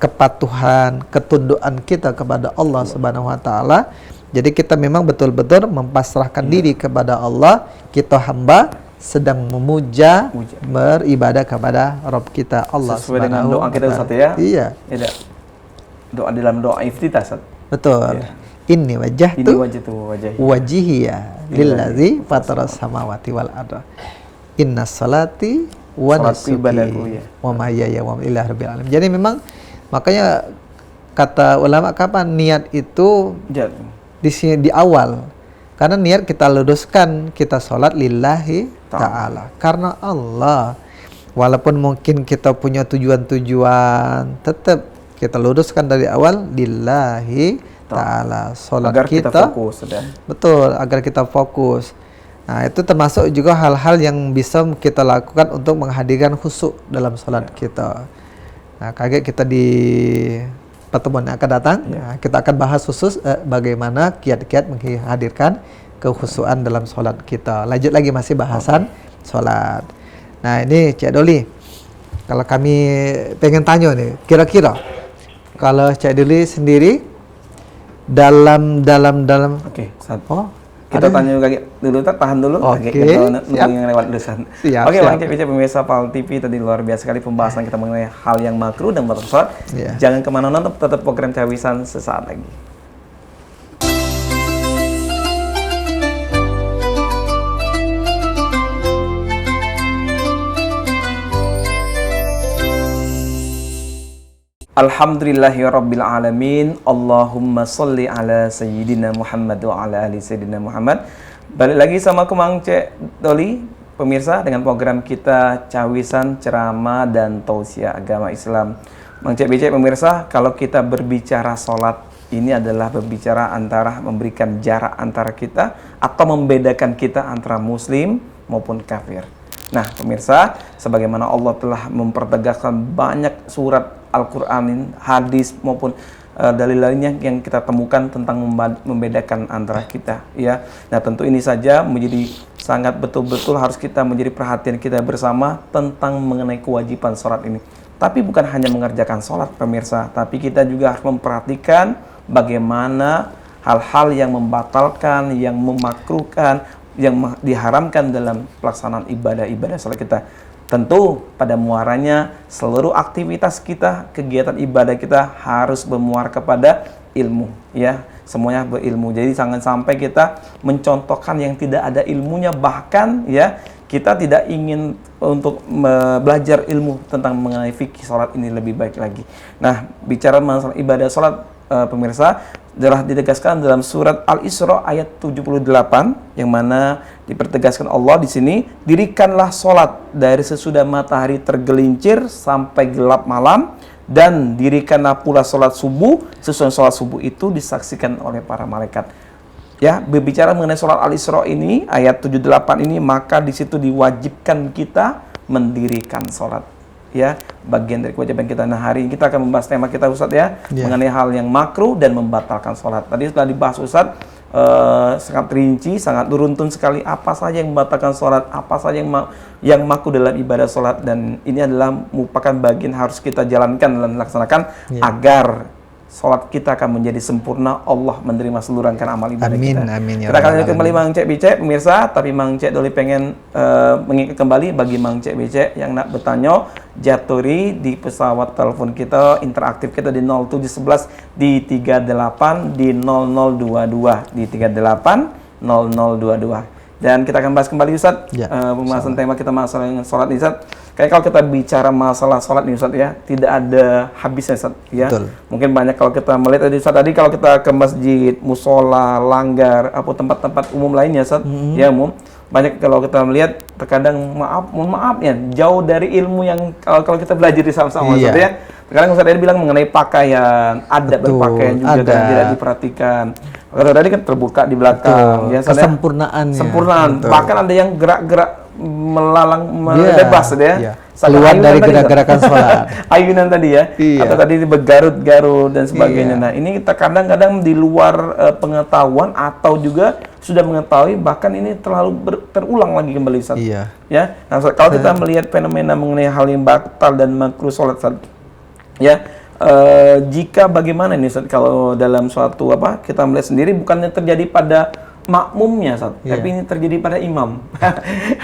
kepatuhan, ketundukan kita kepada Allah Subhanahu wa taala. Jadi kita memang betul-betul mempasrahkan diri kepada Allah, kita hamba sedang memuja, beribadah kepada Rabb kita Allah sesuai dengan Subhanahu doa kita wa Ustaz ta'ala. ya. Iya. Iya. Doa dalam doa iftitah Ustaz. Betul. Iya. Inni wajjahtu wajahi wajhiya lillazi fataras samawati wal arda. Inna salati wa nusuki wa mahyaya wa mamati lillahi rabbil alamin. Jadi memang makanya kata ulama kapan niat itu di awal, karena niat kita luruskan, kita sholat lillahi ta'ala karena Allah. Walaupun mungkin kita punya tujuan-tujuan, tetap kita luruskan dari awal lillahi ta'ala. Sholat agar kita fokus, betul, agar kita fokus. Nah, itu termasuk juga hal-hal yang bisa kita lakukan untuk menghadirkan khusyuk dalam sholat kita. Nah, kaget kita di pertemuan yang akan datang, kita akan bahas khusus bagaimana kiat-kiat menghadirkan kekhusyuan dalam sholat kita. Lanjut lagi masih bahasan sholat. Nah ini Cik Doli, kalau kami pengen tanya nih, kira-kira kalau Cik Doli sendiri dalam Oke, kita tanya lagi dulu, tahan dulu. Oke, siap. Yang lewat dulusan. Oke, Cik pemirsa PAL TV, tadi luar biasa sekali pembahasan kita mengenai hal yang makruh dan batal sholat. Jangan kemana-mana, tetap program Cawisan sesaat lagi. Alhamdulillahirabbil alamin. Allahumma sholli ala sayyidina Muhammad wa ala ali sayyidina Muhammad. Balik lagi sama aku Mang Cek Doli, pemirsa, dengan program kita Cawisan Ceramah dan Tausiah Agama Islam. Mang Cek Becek pemirsa, kalau kita berbicara sholat, ini adalah berbicara antara memberikan jarak antara kita atau membedakan kita antara muslim maupun kafir. Nah pemirsa, sebagaimana Allah telah mempertegaskan banyak surat Al-Quran, hadis maupun dalil lainnya yang kita temukan tentang membedakan antara kita, ya. Nah tentu ini saja menjadi sangat betul-betul harus kita menjadi perhatian kita bersama tentang mengenai kewajiban sholat ini. Tapi bukan hanya mengerjakan sholat pemirsa, tapi kita juga harus memperhatikan bagaimana hal-hal yang membatalkan, yang memakruhkan, yang diharamkan dalam pelaksanaan ibadah-ibadah sholat kita. Tentu pada muaranya seluruh aktivitas kita, kegiatan ibadah kita harus bermuara kepada ilmu, ya. Semuanya berilmu. Jadi jangan sampai kita mencontohkan yang tidak ada ilmunya, bahkan ya kita tidak ingin untuk belajar ilmu tentang mengenai fikih sholat ini lebih baik lagi. Nah, bicara masalah ibadah sholat pemirsa, telah ditegaskan dalam surat Al-Isra ayat 78, yang mana dipertegaskan Allah di sini, dirikanlah solat dari sesudah matahari tergelincir sampai gelap malam, dan dirikanlah pula solat subuh, sesudah solat subuh itu disaksikan oleh para malaikat. Ya, berbicara mengenai solat Al-Isra ini ayat 78 ini, maka di situ diwajibkan kita mendirikan solat. Ya, bagian dari kewajiban kita. Nah, hari ini kita akan membahas tema kita, Ustadz, ya, mengenai hal yang makruh dan membatalkan sholat. Tadi sudah dibahas, Ustadz, sangat rinci, sangat beruntun sekali apa saja yang membatalkan sholat, apa saja yang makruh dalam ibadah sholat, dan ini adalah merupakan bagian harus kita jalankan dan laksanakan agar sholat kita akan menjadi sempurna, Allah menerima seluruh rangkaian amal ibadah kita. Amin, ya Kita akan lanjut kembali Mang Cek Bicek, pemirsa. Tapi Mang Cek Doli pengen mengingat kembali bagi Mang Cek Bicek yang nak bertanya, jaturi di pesawat telepon kita, interaktif kita di 0711 di 38 di 0022 di 38 0022. Dan kita akan bahas kembali, Ustadz, pembahasan tema kita masalah sholat ini, Ustadz. Kayak kalau kita bicara masalah sholat nih, Ustadz, ya, tidak ada habisnya, Ustadz, ya. Betul. Mungkin banyak kalau kita melihat tadi, Ustadz, kalau kita ke masjid, musola, langgar, atau tempat-tempat umum lainnya, Ustadz, ya, umum, banyak kalau kita melihat terkadang mohon maaf ya, jauh dari ilmu yang kalau kita belajar di sama-sama, Ustadz, ya. Terkadang Ustadz bilang mengenai pakaian, adab berpakaian juga dan tidak diperhatikan. Kalau tadi kan terbuka di belakang, ya, kesempurnaannya. Sempurnaan. Bahkan ada yang gerak-gerak melalang bebas, ya. Keluar dari gerak-gerakan sholat. Ayunan tadi, ya. Atau tadi bergarut-garut dan sebagainya. Nah, ini kita kadang-kadang di luar pengetahuan atau juga sudah mengetahui, bahkan ini terlalu terulang lagi kembali, Ustaz. Ya. Nah, kalau kita melihat fenomena mengenai hal yang batal dan makruh sholat, Ustaz, ya, jika bagaimana ini, Ustaz, kalau dalam suatu kita melihat sendiri bukannya terjadi pada makmumnya, Ustaz, tapi ini terjadi pada imam.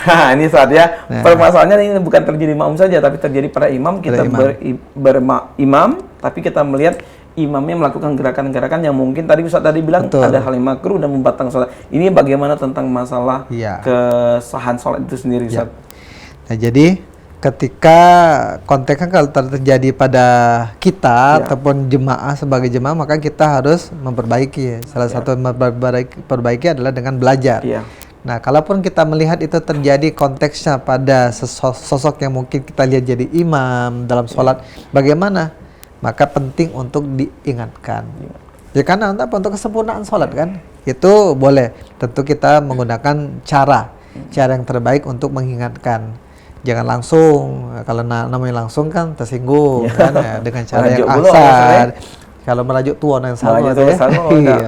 Nah, ini, Ustaz, ya. Permasalahannya ini bukan terjadi makmum saja, tapi terjadi pada imam. Kita berimam, tapi kita melihat imamnya melakukan gerakan-gerakan yang mungkin tadi Ustaz bilang ada hal yang makruh dan membatalkan sholat. Ini bagaimana tentang masalah kesahan sholat itu sendiri, Ustaz? Nah, jadi ketika konteksnya kalau terjadi pada kita ataupun jemaah sebagai jemaah, maka kita harus memperbaiki. Salah satu memperbaiki adalah dengan belajar. Nah, kalaupun kita melihat itu terjadi konteksnya pada sosok yang mungkin kita lihat jadi imam dalam sholat, bagaimana? Maka penting untuk diingatkan. Ya, karena untuk kesempurnaan sholat kan, itu boleh. Tentu kita menggunakan cara yang terbaik untuk mengingatkan. Jangan langsung, kalau namanya langsung kan tersinggung kan, ya, dengan cara yang asal. Kalau merajuk tuan yang sama,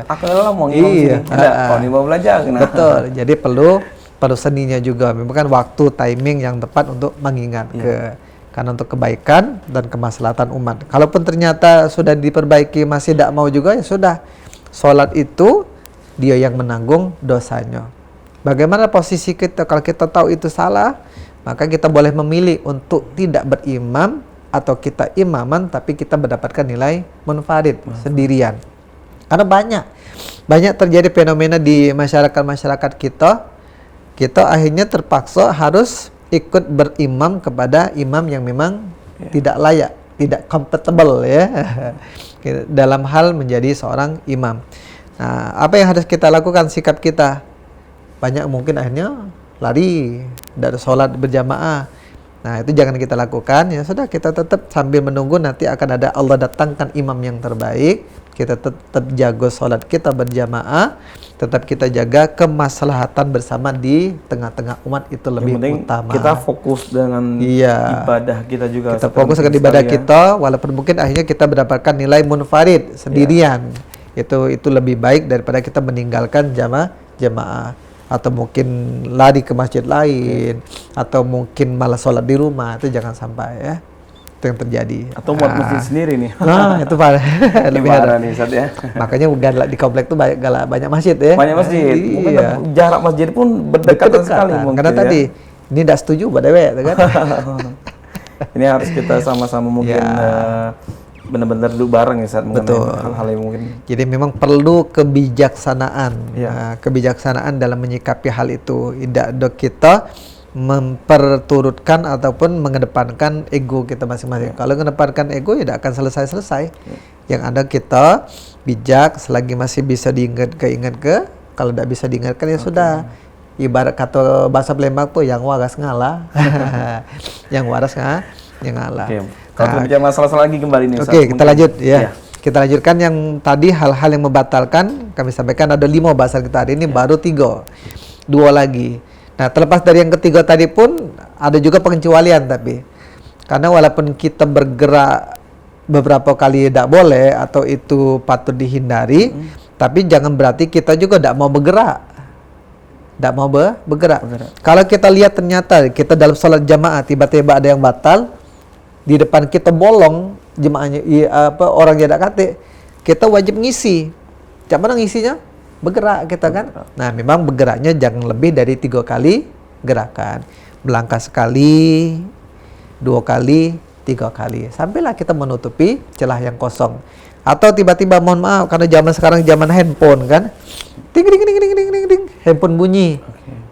aku ngomong ini mau belajar. Betul. Jadi perlu seninya juga. Memang kan waktu timing yang tepat untuk mengingat karena untuk kebaikan dan kemaslahatan umat. Kalaupun ternyata sudah diperbaiki masih tidak mau juga, ya sudah. Sholat itu dia yang menanggung dosanya. Bagaimana posisi kita kalau kita tahu itu salah? Maka kita boleh memilih untuk tidak berimam atau kita imaman tapi kita mendapatkan nilai munfarid sendirian. Karena banyak terjadi fenomena di masyarakat kita akhirnya terpaksa harus ikut berimam kepada imam yang memang tidak layak, tidak compatible, ya, dalam hal menjadi seorang imam. Nah, apa yang harus kita lakukan, sikap kita? Banyak mungkin akhirnya lari dari sholat berjamaah. Nah, itu jangan kita lakukan. Ya sudah, kita tetap sambil menunggu nanti akan ada Allah datangkan imam yang terbaik. Kita tetap jaga sholat kita berjamaah, tetap kita jaga kemaslahatan bersama di tengah-tengah umat, itu lebih utama. Kita fokus dengan ibadah kita juga. Kita fokus dengan ibadah kita, walaupun mungkin akhirnya kita mendapatkan nilai munfarid sendirian. Itu lebih baik daripada kita meninggalkan jamaah. Atau mungkin lari ke masjid lain, atau mungkin malah sholat di rumah. Itu jangan sampai, ya. Itu yang terjadi. Atau buat masjid sendiri nih. Nah, itu lebih parah nih, Ustaz, ya. Makanya di komplek itu banyak masjid, ya. Banyak masjid. Mungkin jarak masjid pun berdekatan sekali mungkin. Karena tadi ini tidak setuju pada kan. Ini harus kita sama-sama mungkin benar-benar duduk bareng, ya, saat mengenai hal-hal yang mungkin. Jadi memang perlu kebijaksanaan, kebijaksanaan dalam menyikapi hal itu. Tidak kita memperturutkan ataupun mengedepankan ego kita masing-masing. Kalau mengedepankan ego ya tidak akan selesai-selesai. Yang ada kita bijak selagi masih bisa diingat ke, kalau tidak bisa diingatkan ya sudah. Ibarat kata bahasa Palembang tuh yang waras ngalah. Yang waras yang ngalah. Kalau berbicara masalah lagi kembali nih Ustaz. Kita lanjut ya. Kita lanjutkan yang tadi hal-hal yang membatalkan. Kami sampaikan ada 5 bahasan kita hari ini, baru 3. 2 lagi. Nah, terlepas dari yang ketiga tadi pun ada juga pengecualian tapi. Karena walaupun kita bergerak beberapa kali tidak boleh atau itu patut dihindari, tapi jangan berarti kita juga tidak mau bergerak. Tidak mau bergerak. Kalau kita lihat ternyata kita dalam sholat jamaah tiba-tiba ada yang batal, di depan kita bolong jemaahnya orang yang tidak kate, kita wajib ngisi. Cak mana ngisinya? Bergerak kita kan. Nah, memang bergeraknya jangan lebih dari 3 kali gerakan. Melangkah sekali, 2 kali, 3 kali. Sampailah kita menutupi celah yang kosong. Atau tiba-tiba mohon maaf karena zaman sekarang zaman handphone kan. Ding ding ding ding ding ding ding. Handphone bunyi.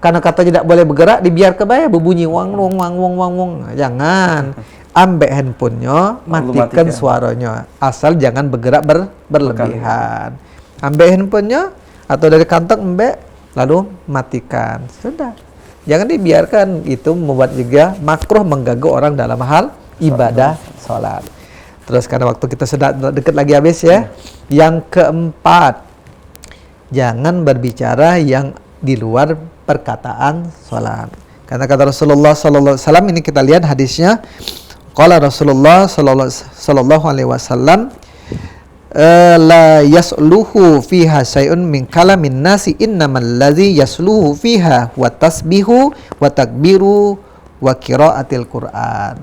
Karena kata tidak boleh bergerak, dibiar ke bawah berbunyi wang wong wang wong wang wong. Jangan. Ambek handphonenya, matikan suaranya. Asal jangan bergerak berlebihan. Ambek handphonenya atau dari kantong embek lalu matikan. Sudah. Jangan dibiarkan, itu membuat juga makruh mengganggu orang dalam hal ibadah salat. Terus karena waktu kita sudah dekat lagi habis ya. Yang keempat, jangan berbicara yang di luar perkataan salat. Karena kata Rasulullah sallallahu alaihi wasallam, ini kita lihat hadisnya. Qala Rasulullah sallallahu alaihi wasallam, la yasluhu fiha syai'un min kalamin nasi innamal ladzi yasluhu fiha wa tasbihu wa takbiru wa qiraatil Qur'an.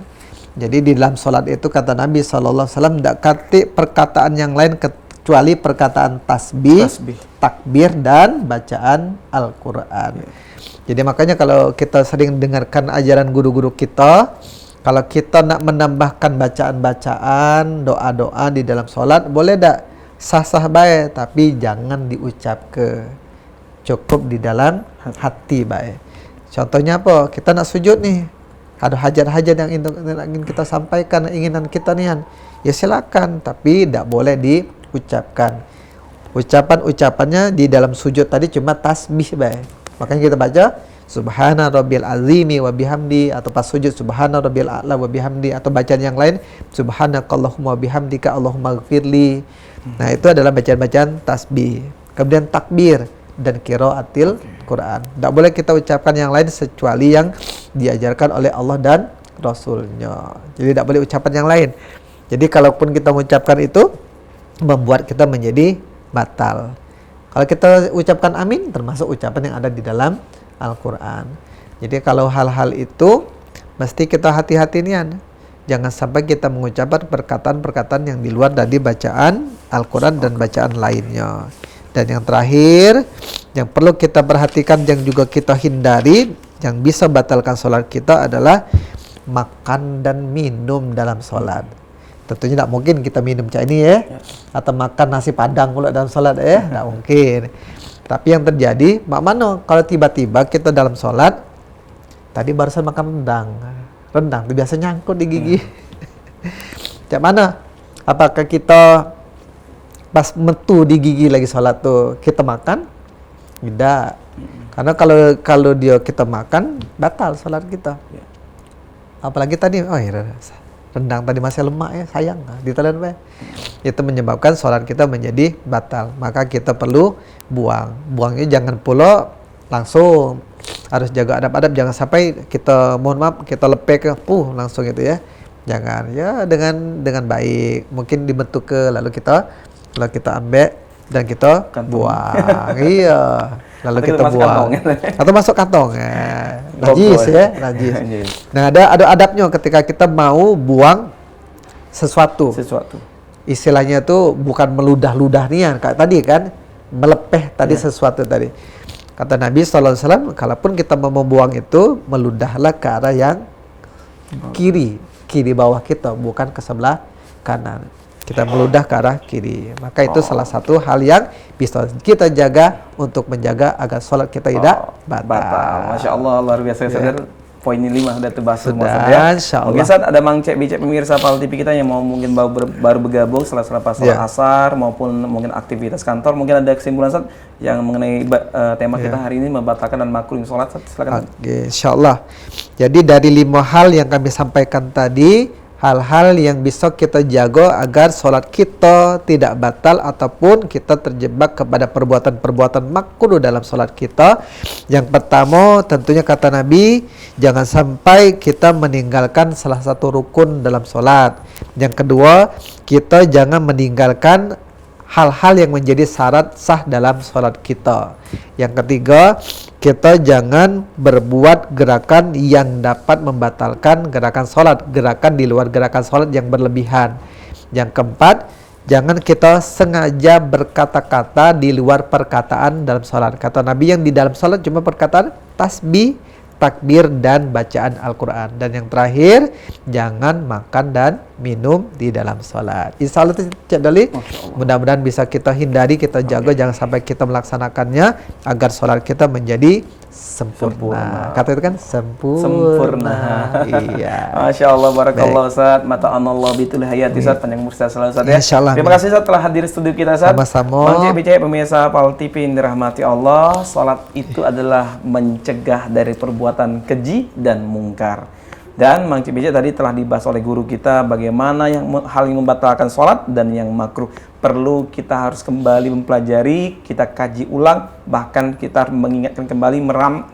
Jadi di dalam salat itu kata Nabi sallallahu alaihi wasallam tidak kate perkataan yang lain kecuali perkataan tasbih, takbir dan bacaan Al-Qur'an. Jadi makanya kalau kita sering dengarkan ajaran guru-guru kita, kalau kita nak menambahkan bacaan-bacaan, doa-doa di dalam solat, boleh tak? Sah-sah baik, tapi jangan diucap ke. Cukup di dalam hati baik. Contohnya apa? Kita nak sujud nih. Ada hajat-hajat yang ingin kita sampaikan, inginan kita nih. Ya silakan, tapi tidak boleh diucapkan. Ucapan-ucapannya di dalam sujud tadi cuma tasbih baik. Makanya kita baca Subhana rabbil azimi wa bihamdi, atau pas sujud Subhana rabbil a'la wa bihamdi, atau bacaan yang lain Subhanakallahumma wa bihamdika Allahumma ighfirli. Nah, itu adalah bacaan-bacaan tasbih. Kemudian takbir dan qiraatil Quran. Tidak boleh kita ucapkan yang lain kecuali yang diajarkan oleh Allah dan Rasulnya. Jadi tidak boleh ucapan yang lain. Jadi kalaupun kita mengucapkan itu membuat kita menjadi batal. Kalau kita ucapkan amin termasuk ucapan yang ada di dalam Al-Quran. Jadi kalau hal-hal itu mesti kita hati-hati nian. Jangan sampai kita mengucapkan perkataan-perkataan yang di luar dari bacaan Al-Quran dan bacaan lainnya. Dan yang terakhir, yang perlu kita perhatikan, yang juga kita hindari, yang bisa batalkan sholat kita adalah makan dan minum dalam sholat. Tentunya tidak mungkin kita minum cak ini ya, atau makan nasi padang pula dalam sholat ya, tidak mungkin. Tapi yang terjadi, mana kalau tiba-tiba kita dalam sholat, tadi barusan makan rendang itu biasa nyangkut di gigi. Cak mana? Apakah kita pas metu di gigi lagi sholat tuh kita makan? Tidak. Karena kalau dia kita makan, batal sholat kita. Apalagi tadi, rendang tadi masih lemak ya, sayang ditelan be. Itu menyebabkan sholat kita menjadi batal. Maka kita perlu buangnya jangan pula langsung, harus jaga adab-adab, jangan sampai kita mohon maaf kita lepek langsung itu ya. Jangan, ya dengan baik, mungkin dibentuk ke lalu kita ambil dan kita buang. Iya, lalu kita buang atau masuk kantong ya. Najis ya, najis. Nah, ada adabnya ketika kita mau buang sesuatu. Istilahnya tuh bukan meludah-ludah nian kayak tadi kan, melepeh tadi sesuatu tadi. Kata Nabi sallallahu alaihi wasallam, kalaupun kita mau membuang itu, meludahlah ke arah yang kiri bawah kita, bukan ke sebelah kanan. Kita meludah ke arah kiri. Maka itu salah satu hal yang bisa kita jaga untuk menjaga agar sholat kita tidak batal. Masya Allah, luar biasa. poin 5 sudah terbahas semua Sudah, Ustaz, ya. insya Allah. Mungkin Ustaz ada Mang Cek Bicek pemirsa Pal TV kita yang mau mungkin baru bergabung setelah salat Ya. asar maupun mungkin aktivitas kantor, mungkin ada kesimpulan Ustaz yang mengenai tema kita hari ini membatalkan dan makruh sholat, Ustaz. Silakan. Oke, insyaallah. Jadi dari 5 hal yang kami sampaikan tadi, hal-hal yang bisa kita jaga agar sholat kita tidak batal ataupun kita terjebak kepada perbuatan-perbuatan makruh dalam sholat kita. Yang pertama, tentunya kata Nabi, jangan sampai kita meninggalkan salah satu rukun dalam sholat. Yang kedua, kita jangan meninggalkan hal-hal yang menjadi syarat sah dalam sholat kita. Yang ketiga, kita jangan berbuat gerakan yang dapat membatalkan gerakan sholat, gerakan di luar gerakan sholat yang berlebihan. Yang keempat, jangan kita sengaja berkata-kata di luar perkataan dalam sholat. Kata Nabi, yang di dalam sholat cuma perkataan tasbih, takbir, dan bacaan Al-Quran. Dan yang terakhir, jangan makan dan minum di dalam sholat. Insya Allah Cik Doli, mudah-mudahan bisa kita hindari, kita jaga, jangan sampai kita melaksanakannya agar sholat kita menjadi sempurna. Kata itu kan sempurna. Iya. Masya Allah, barakallah Ustaz. Mata'anallah bitul hayati Ustaz, panjang umur sehat selalu Ustaz, ya. Insyaallah. Terima kasih Ustaz telah hadir di studio kita Ustaz. Sama-sama. Mang Cek Bicek pemirsa Pal TV yang dirahmati Allah, salat itu adalah mencegah dari perbuatan keji dan mungkar. Dan Mang Cek Bicek tadi telah dibahas oleh guru kita bagaimana hal yang membatalkan salat dan yang makruh. Perlu kita harus kembali mempelajari, kita kaji ulang, bahkan kita mengingatkan kembali,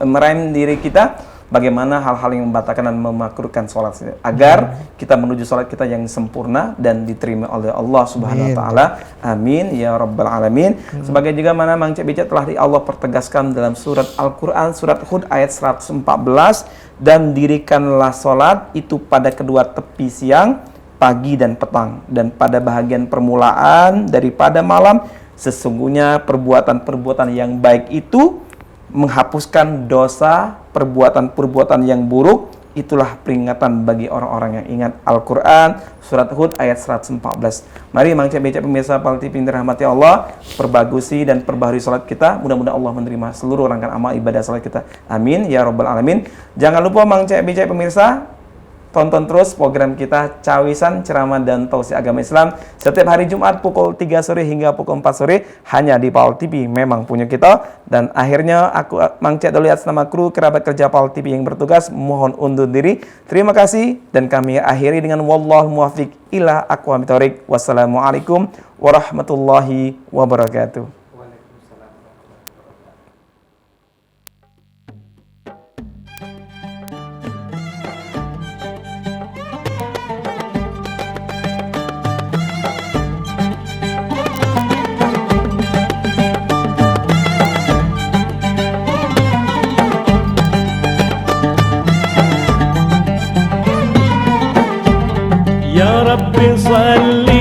merem diri kita bagaimana hal-hal yang membatalkan dan memakruhkan sholat agar kita menuju sholat kita yang sempurna dan diterima oleh Allah Subhanahu wa taala. Amin ya rabbal alamin. Sebagai juga mana Mang Cek Bicek telah Allah pertegaskan dalam surat Al-Qur'an surat Hud ayat 114, dan dirikanlah sholat itu pada kedua tepi siang, pagi dan petang, dan pada bahagian permulaan daripada malam. Sesungguhnya perbuatan-perbuatan yang baik itu menghapuskan dosa, perbuatan-perbuatan yang buruk itulah peringatan bagi orang-orang yang ingat. Al-Quran surat Hud ayat 114. Mari Mang Cek Bicek pemirsa Pal TV yang dirahmati Allah, perbagusi dan perbaharui salat kita. Mudah-mudahan Allah menerima seluruh rangkaian amal ibadah salat kita. Amin ya rabbal alamin. Jangan lupa Mang Cek Bicek pemirsa, tonton terus program kita Cawisan Ceramah dan Tausiah Agama Islam setiap hari Jumat pukul 3 sore hingga pukul 4 sore hanya di Pal TV, memang punya kita. Dan akhirnya aku Mang Cek Doli atas nama kru kerabat kerja Pal TV yang bertugas mohon undur diri. Terima kasih dan kami akhiri dengan wallahul muwaffiq ila aqwamit thoriq. Wassalamualaikum warahmatullahi wabarakatuh. يا رب صل